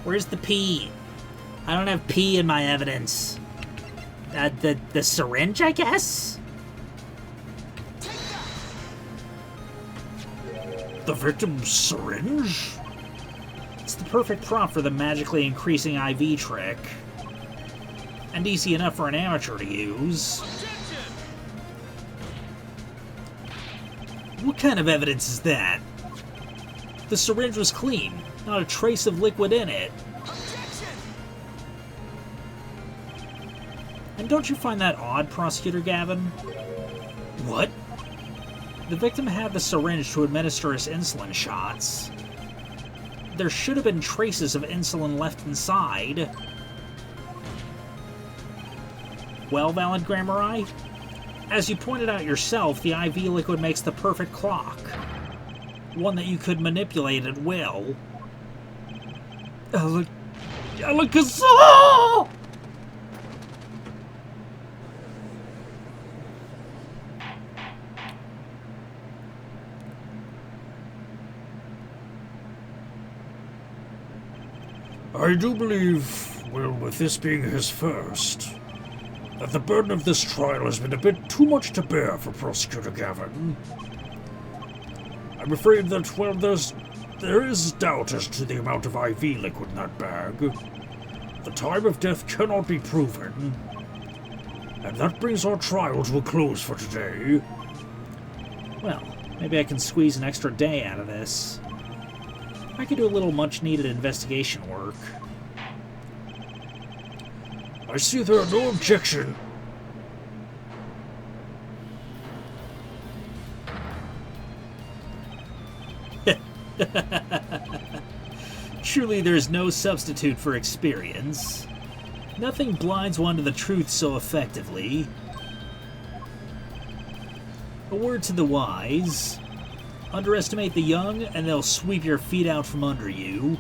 Speaker 1: Where's the pee? I don't have pee in my evidence. The syringe, I guess?
Speaker 2: The victim's syringe?
Speaker 1: It's the perfect prop for the magically increasing IV trick. And easy enough for an amateur to use. What kind of evidence is that? The syringe was clean, not a trace of liquid in it.
Speaker 4: Objection!
Speaker 1: And don't you find that odd, Prosecutor Gavin? What? The victim had the syringe to administer his insulin shots. There should have been traces of insulin left inside. Well, Valid Grammari, as you pointed out yourself, the IV liquid makes the perfect clock. One that you could manipulate at will. Allaka-Habeeb-It!
Speaker 2: I do believe, well, with this being his first, that the burden of this trial has been a bit too much to bear for Prosecutor Gavin. I'm afraid that, well, there is doubt as to the amount of IV liquid in that bag. The time of death cannot be proven. And that brings our trial to a close for today.
Speaker 1: Well, maybe I can squeeze an extra day out of this. I could do a little much-needed investigation work.
Speaker 2: I see there are no objection.
Speaker 1: Truly, there's no substitute for experience. Nothing blinds one to the truth so effectively. A word to the wise. Underestimate the young, and they'll sweep your feet out from under you.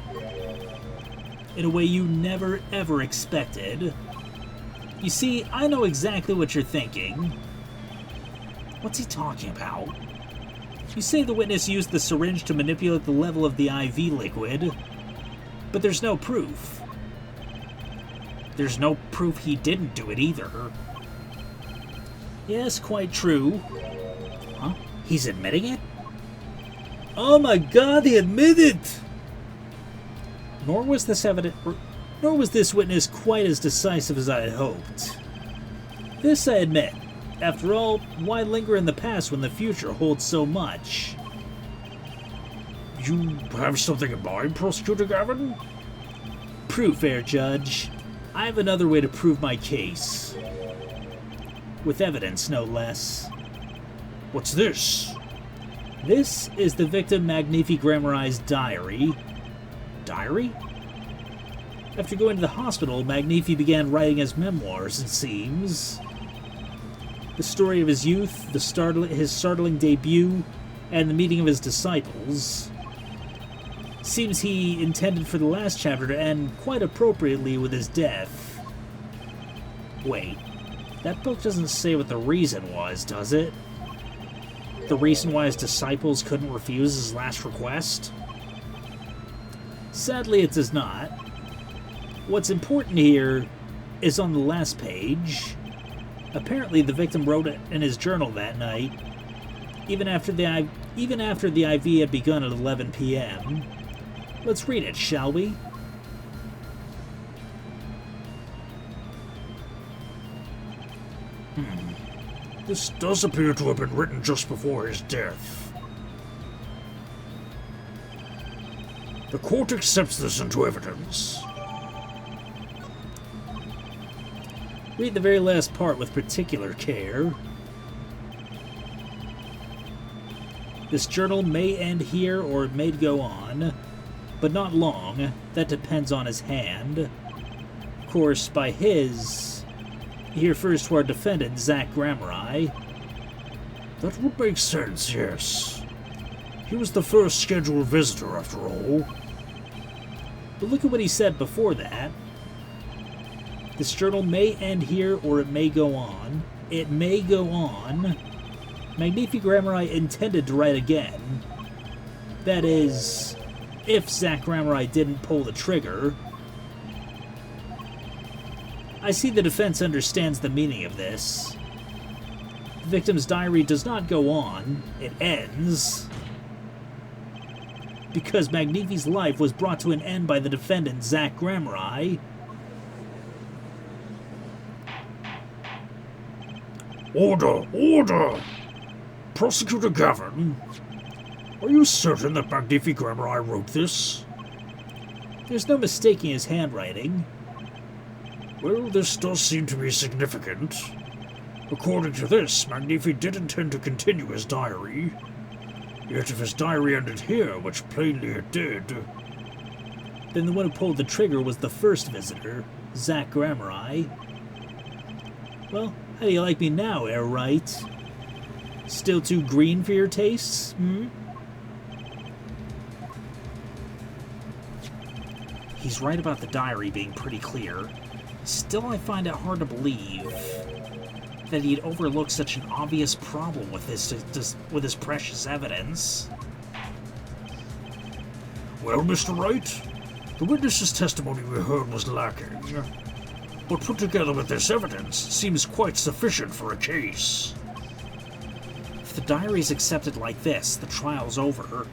Speaker 1: In a way you never, ever expected. You see, I know exactly what you're thinking. What's he talking about? You say the witness used the syringe to manipulate the level of the IV liquid, but there's no proof. There's no proof he didn't do it either. Yes, quite true. Huh? He's admitting it? Oh my god, he admitted! Nor was this witness quite as decisive as I had hoped. This I admit. After all, why linger in the past when the future holds so much?
Speaker 2: You have something in mind, Prosecutor Gavin?
Speaker 1: Proof, fair judge. I have another way to prove my case. With evidence, no less.
Speaker 2: What's this?
Speaker 1: This is the victim Magnifi Grammari's diary. Diary? After going to the hospital, Magnifi began writing his memoirs, it seems. The story of his youth, his startling debut, and the meeting of his disciples. Seems he intended for the last chapter to end quite appropriately with his death. Wait, that book doesn't say what the reason was, does it? The reason why his disciples couldn't refuse his last request? Sadly, it does not. What's important here is on the last page. Apparently, the victim wrote it in his journal that night, even after the IV had begun at 11 p.m. Let's read it, shall we?
Speaker 2: This does appear to have been written just before his death. The court accepts this into evidence.
Speaker 1: Read the very last part with particular care. This journal may end here or it may go on, but not long. That depends on his hand. Of course, by his, he refers to our defendant, Zach Grammari.
Speaker 2: That would make sense, yes. He was the first scheduled visitor, after all.
Speaker 1: But look at what he said before that. This journal may end here or it may go on. It may go on. Magnifi Grammari intended to write again. That is, if Zach Grammari didn't pull the trigger. I see the defense understands the meaning of this. The victim's diary does not go on, it ends. Because Magnifi's life was brought to an end by the defendant, Zach Grammari.
Speaker 2: Order! Order! Prosecutor Gavin, Are you certain that Magnifi Grammar wrote this?
Speaker 1: There's no mistaking his handwriting.
Speaker 2: Well, this does seem to be significant. According to this, Magnifi did intend to continue his diary. Yet if his diary ended here, which plainly it did...
Speaker 1: Then the one who pulled the trigger was the first visitor, Zach Grammari. Well, how do you like me now, Air Right? Still too green for your tastes, He's right about the diary being pretty clear. Still, I find it hard to believe that he'd overlook such an obvious problem with his precious evidence.
Speaker 2: Well, Mr. Wright, the witness's testimony we heard was lacking, but put together with this evidence seems quite sufficient for a case.
Speaker 1: If the diary's accepted like this, the trial's over.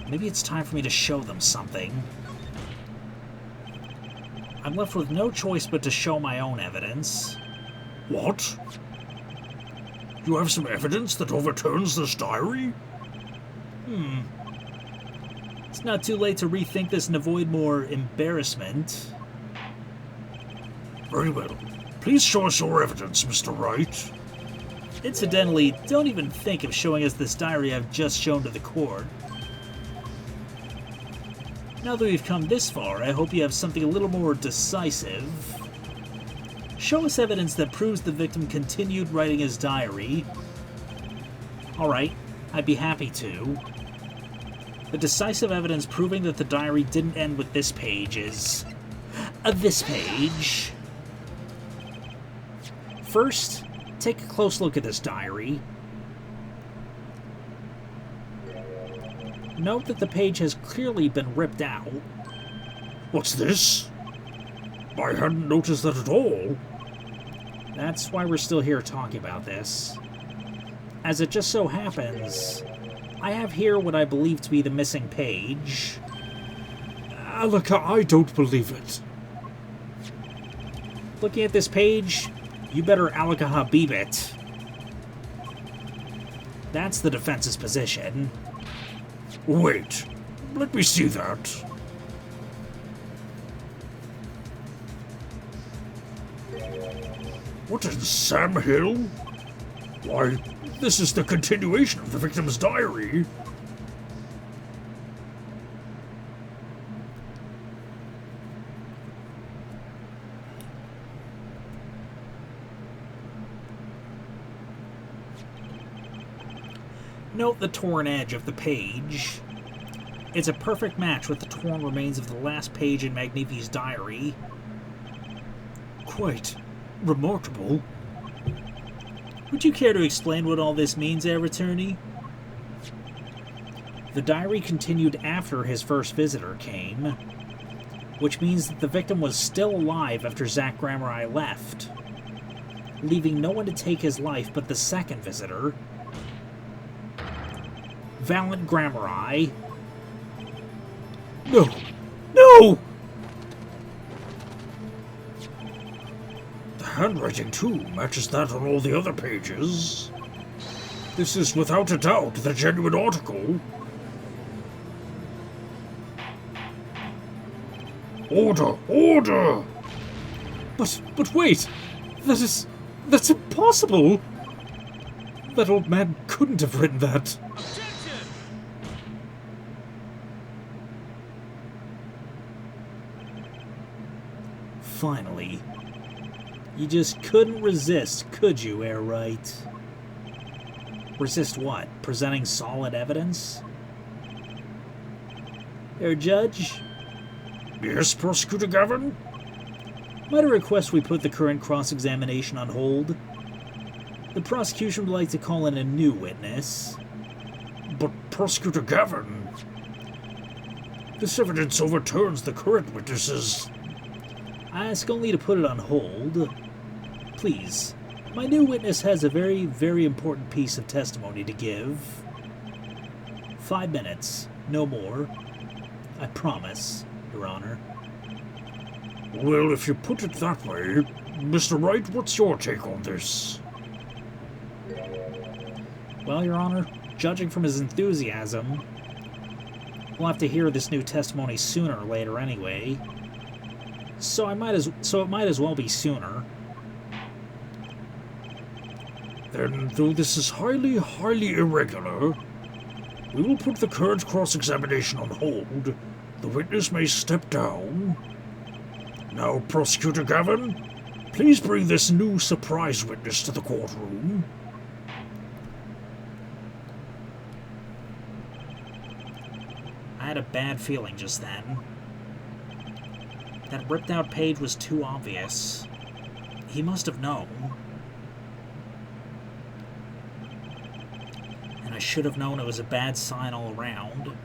Speaker 1: Maybe it's time for me to show them something. I'm left with no choice but to show my own evidence.
Speaker 2: What? You have some evidence that overturns this diary?
Speaker 1: It's not too late to rethink this and avoid more embarrassment.
Speaker 2: Very well. Please show us your evidence, Mr. Wright.
Speaker 1: Incidentally, don't even think of showing us this diary I've just shown to the court. Now that we've come this far, I hope you have something a little more decisive. Show us evidence that proves the victim continued writing his diary. Alright, I'd be happy to. The decisive evidence proving that the diary didn't end with this page is... this page. First, take a close look at this diary. Note that the page has clearly been ripped out.
Speaker 2: What's this? I hadn't noticed that at all.
Speaker 1: That's why we're still here talking about this. As it just so happens, I have here what I believe to be the missing page.
Speaker 3: Allaka, I don't believe it.
Speaker 1: Looking at this page, you better Allaka-Habeeb-It. That's the defense's position.
Speaker 2: Wait, let me see that. What in Sam Hill? Why, this is the continuation of the victim's diary.
Speaker 1: Note the torn edge of the page. It's a perfect match with the torn remains of the last page in Magnifi's diary.
Speaker 2: Quite remarkable.
Speaker 1: Would you care to explain what all this means, Air Attorney? The diary continued after his first visitor came, which means that the victim was still alive after Zach Grammari left, leaving no one to take his life but the second visitor, Valent Grammari.
Speaker 2: No! No! The handwriting, too, matches that on all the other pages. This is without a doubt the genuine article. Order! Order!
Speaker 3: But wait! That's impossible! That old man couldn't have written that.
Speaker 4: Objection!
Speaker 1: Finally. You just couldn't resist, could you, Air Right? Resist what? Presenting solid evidence? Air Judge?
Speaker 2: Yes, Prosecutor Gavin?
Speaker 1: Might I request we put the current cross-examination on hold? The prosecution would like to call in a new witness.
Speaker 2: But, Prosecutor Gavin, this evidence overturns the current witnesses.
Speaker 1: I ask only to put it on hold. Please, my new witness has a very, very important piece of testimony to give. 5 minutes, no more. I promise, Your Honor.
Speaker 2: Well, if you put it that way, Mr. Wright, what's your take on this?
Speaker 1: Well, Your Honor, judging from his enthusiasm, we'll have to hear this new testimony sooner or later anyway. So it might as well be sooner.
Speaker 2: Then, though this is highly, highly irregular, we will put the current cross-examination on hold. The witness may step down. Now, Prosecutor Gavin, please bring this new surprise witness to the courtroom.
Speaker 1: I had a bad feeling just then. That ripped-out page was too obvious. He must have known. And I should have known it was a bad sign all around.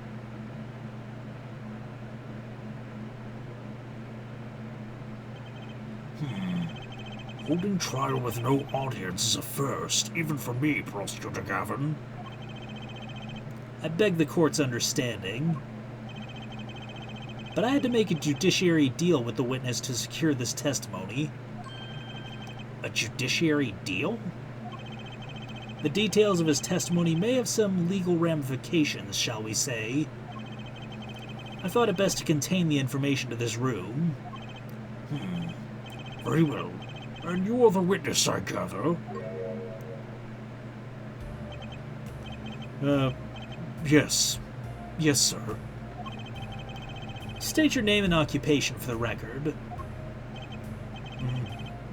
Speaker 2: Holding trial with no audience is a first, even for me, Prosecutor Gavin.
Speaker 1: I beg the court's understanding. But I had to make a judiciary deal with the witness to secure this testimony. A judiciary deal? The details of his testimony may have some legal ramifications, shall we say. I thought it best to contain the information to this room.
Speaker 2: Very well. And you are the witness, I gather? Yes. Yes, sir.
Speaker 1: State your name and occupation for the record.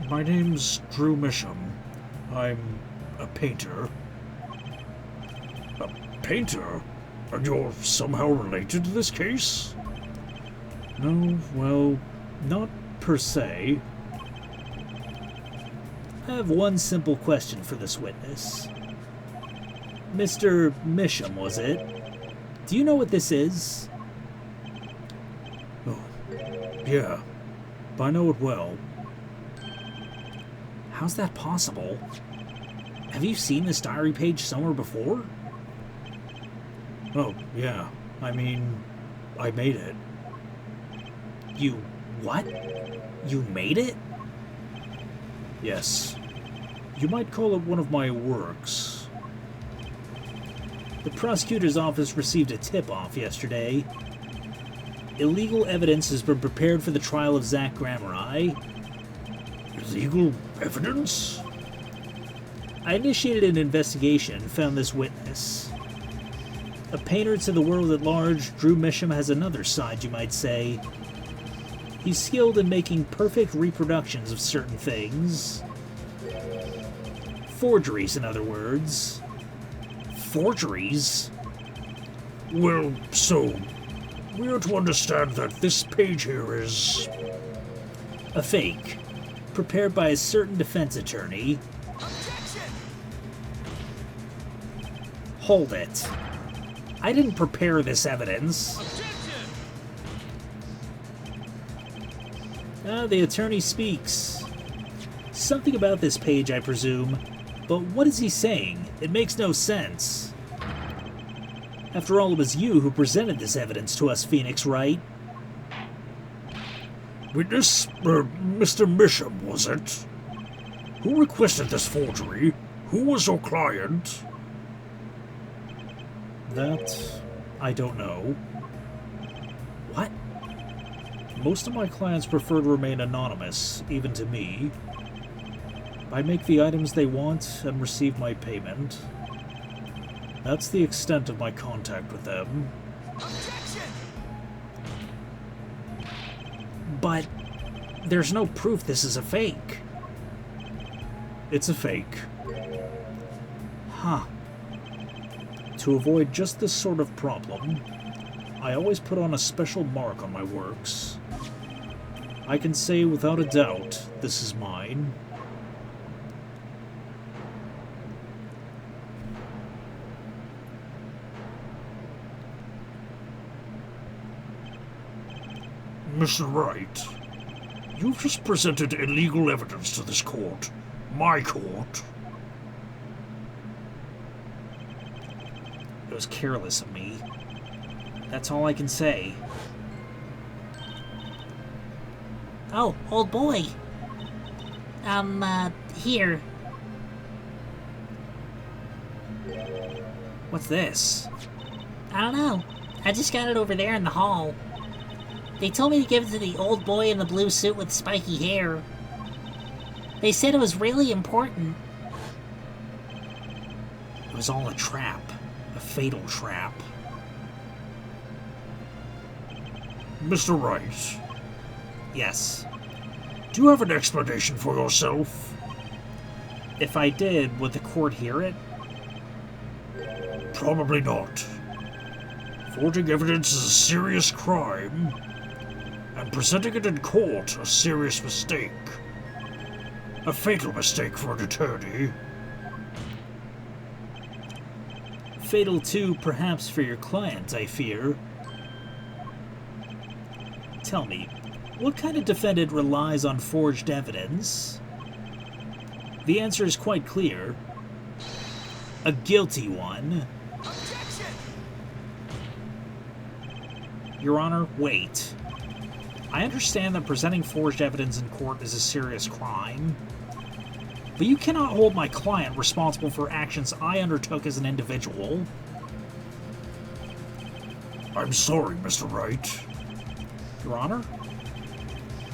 Speaker 2: My name's Drew Misham. I'm a painter. A painter? And you're somehow related to this case?
Speaker 3: No, well, not per se.
Speaker 1: I have one simple question for this witness. Mr. Misham, was it? Do you know what this is?
Speaker 2: Oh, yeah. I know it well.
Speaker 1: How's that possible? Have you seen this diary page somewhere before?
Speaker 2: Oh, yeah. I mean, I made it.
Speaker 1: You what? You made it?
Speaker 3: Yes. You might call it one of my works.
Speaker 1: The prosecutor's office received a tip-off yesterday. Illegal evidence has been prepared for the trial of Zach Gramerai.
Speaker 2: Illegal evidence?
Speaker 1: I initiated an investigation and found this witness. A painter to the world at large, Drew Misham has another side, you might say. He's skilled in making perfect reproductions of certain things. Forgeries, in other words.
Speaker 2: Forgeries? Well, so, we are to understand that this page here is...
Speaker 1: a fake, prepared by a certain defense attorney.
Speaker 4: Objection!
Speaker 1: Hold it. I didn't prepare this evidence.
Speaker 4: Objection!
Speaker 1: The attorney speaks. Something about this page, I presume. But what is he saying? It makes no sense. After all, it was you who presented this evidence to us, Phoenix, right?
Speaker 2: Witness, Mr. Misham, was it? Who requested this forgery? Who was your client?
Speaker 3: That, I don't know.
Speaker 1: What?
Speaker 3: Most of my clients prefer to remain anonymous, even to me. I make the items they want and receive my payment. That's the extent of my contact with them.
Speaker 4: Objection!
Speaker 1: But there's no proof this is a fake.
Speaker 3: It's a fake.
Speaker 1: Huh.
Speaker 3: To avoid just this sort of problem, I always put on a special mark on my works. I can say without a doubt, this is mine.
Speaker 2: Mr. Wright, you've just presented illegal evidence to this court. My court.
Speaker 1: It was careless of me. That's all I can say. Oh, old boy. Here. What's this? I don't know. I just got it over there in the hall. They told me to give it to the old boy in the blue suit with spiky hair. They said it was really important.
Speaker 2: It was all a trap. A fatal trap. Mr. Wright.
Speaker 1: Yes.
Speaker 2: Do you have an explanation for yourself?
Speaker 1: If I did, would the court hear it?
Speaker 2: Probably not. Forging evidence is a serious crime, and presenting it in court a serious mistake. A fatal mistake for an attorney.
Speaker 1: Fatal too, perhaps, for your client, I fear. Tell me, what kind of defendant relies on forged evidence? The answer is quite clear. A guilty one.
Speaker 4: Objection!
Speaker 1: Your Honor, wait. I understand that presenting forged evidence in court is a serious crime, but you cannot hold my client responsible for actions I undertook as an individual.
Speaker 2: I'm sorry, Mr. Wright.
Speaker 1: Your Honor?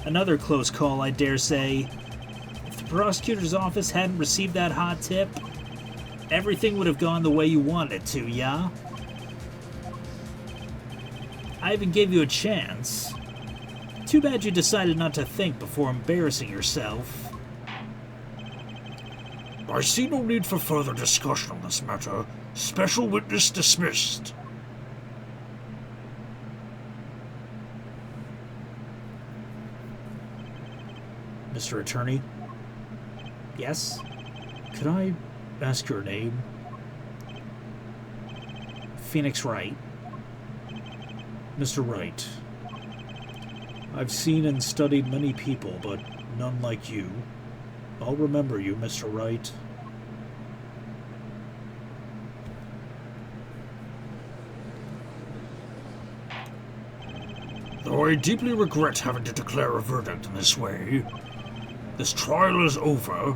Speaker 1: Another close call, I dare say. If the prosecutor's office hadn't received that hot tip, everything would have gone the way you wanted it to, yeah? I even gave you a chance. Too bad you decided not to think before embarrassing yourself.
Speaker 2: I see no need for further discussion on this matter. Special witness dismissed.
Speaker 3: Mr. Attorney,
Speaker 1: Yes?
Speaker 3: could I ask your name?
Speaker 1: Phoenix Wright.
Speaker 3: Mr. Wright, I've seen and studied many people, but none like you. I'll remember you, Mr. Wright.
Speaker 2: Though I deeply regret having to declare a verdict in this way, this trial is over.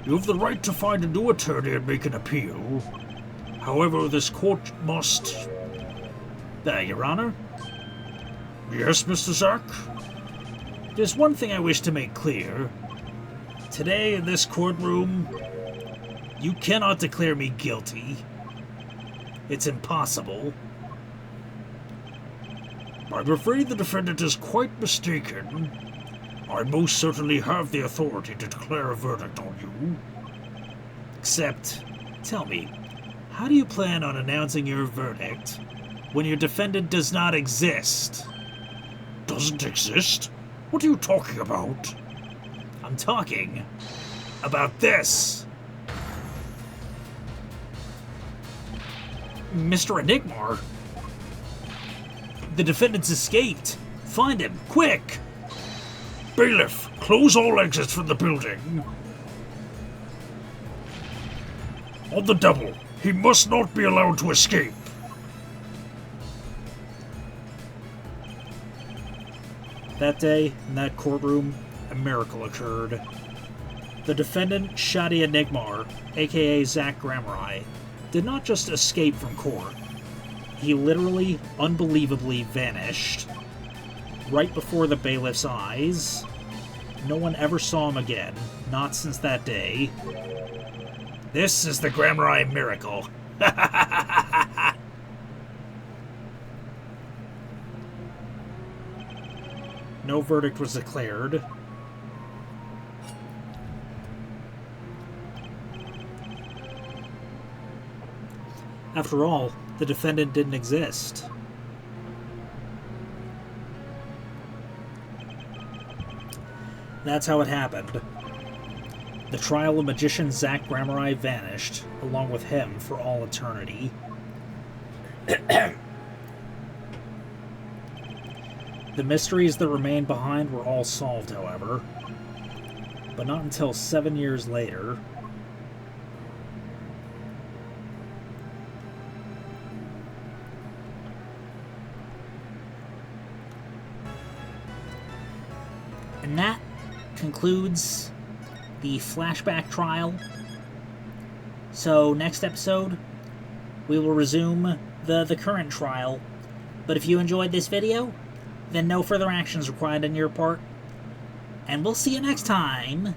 Speaker 2: You have the right to find a new attorney and make an appeal. However, this court must...
Speaker 1: There, Your Honor.
Speaker 2: Yes, Mr. Zack?
Speaker 1: There's one thing I wish to make clear. Today, in this courtroom, you cannot declare me guilty. It's impossible.
Speaker 2: I'm afraid the defendant is quite mistaken. I most certainly have the authority to declare a verdict on you.
Speaker 1: Except, tell me, how do you plan on announcing your verdict when your defendant does not exist?
Speaker 2: Doesn't exist? What are you talking about?
Speaker 1: I'm talking about this. Mr. Enigmar. The defendant's escaped. Find him, quick!
Speaker 2: Bailiff, close all exits from the building. On the double, he must not be allowed to escape.
Speaker 1: That day, in that courtroom, a miracle occurred. The defendant, Shadi Enigmar, aka Zach Gramerai, did not just escape from court. He literally, unbelievably vanished. Right before the bailiff's eyes. No one ever saw him again, not since that day. This is the Gramerai miracle. No verdict was declared. After all, the defendant didn't exist. That's how it happened. The trial of magician Zach Gramerai vanished, along with him for all eternity. The mysteries that remained behind were all solved, however, but not until 7 years later. And that concludes the flashback trial. So next episode, we will resume the current trial. But if you enjoyed this video, then no further actions required on your part. And we'll see you next time